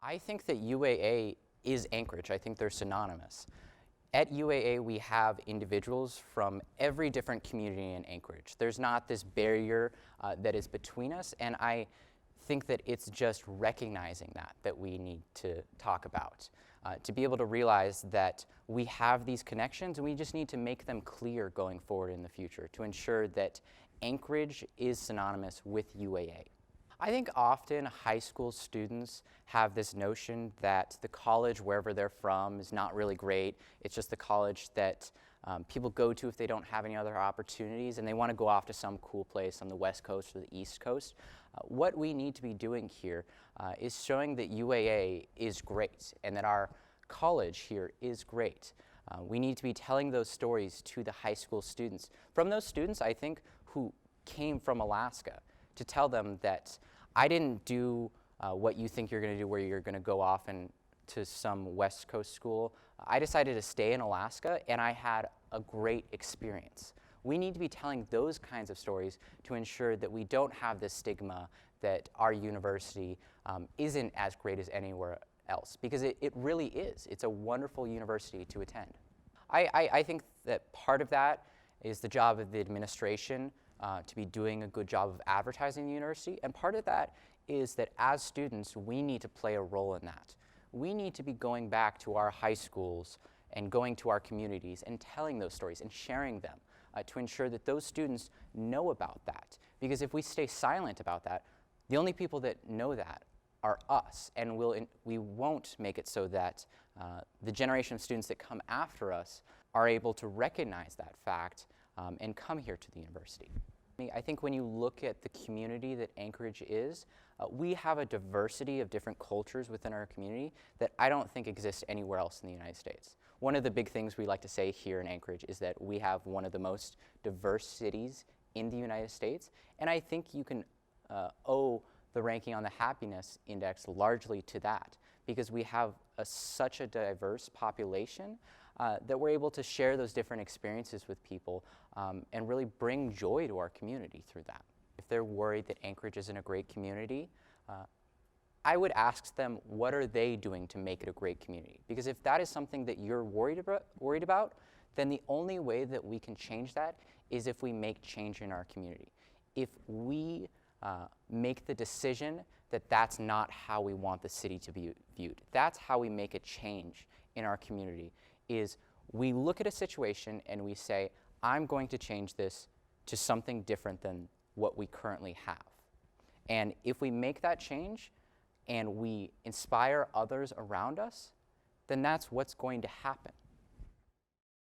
I think that UAA is Anchorage. I think they're synonymous. At UAA, we have individuals from every different community in Anchorage. There's not this barrier that is between us, and I think that it's just recognizing that we need to talk about. To be able to realize that we have these connections, and we just need to make them clear going forward in the future to ensure that Anchorage is synonymous with UAA. I think often high school students have this notion that the college wherever they're from is not really great. It's just the college that people go to if they don't have any other opportunities, and they want to go off to some cool place on the West Coast or the East Coast. What we need to be doing here is showing that UAA is great and that our college here is great. We need to be telling those stories to the high school students. From those students, I think, who came from Alaska, to tell them that I didn't do what you think you're going to do, where you're going to go off and to some West Coast school. I decided to stay in Alaska, and I had a great experience. We need to be telling those kinds of stories to ensure that we don't have this stigma that our university isn't as great as anywhere else, because it really is. It's a wonderful university to attend. I think that part of that is the job of the administration, to be doing a good job of advertising the university, and part of that is that as students, we need to play a role in that. We need to be going back to our high schools and going to our communities and telling those stories and sharing them to ensure that those students know about that. Because if we stay silent about that, the only people that know that are us, and we won't make it so that the generation of students that come after us are able to recognize that fact and come here to the university. I think when you look at the community that Anchorage is, we have a diversity of different cultures within our community that I don't think exists anywhere else in the United States. One of the big things we like to say here in Anchorage is that we have one of the most diverse cities in the United States, and I think you can owe the ranking on the happiness index largely to that, because we have such a diverse population that we're able to share those different experiences with people and really bring joy to our community through that. If they're worried that Anchorage isn't a great community, I would ask them, what are they doing to make it a great community? Because if that is something that you're worried about, then the only way that we can change that is if we make change in our community. If we make the decision that that's not how we want the city to be viewed. That's how we make a change in our community, is we look at a situation and we say, I'm going to change this to something different than what we currently have. And if we make that change and we inspire others around us, then that's what's going to happen.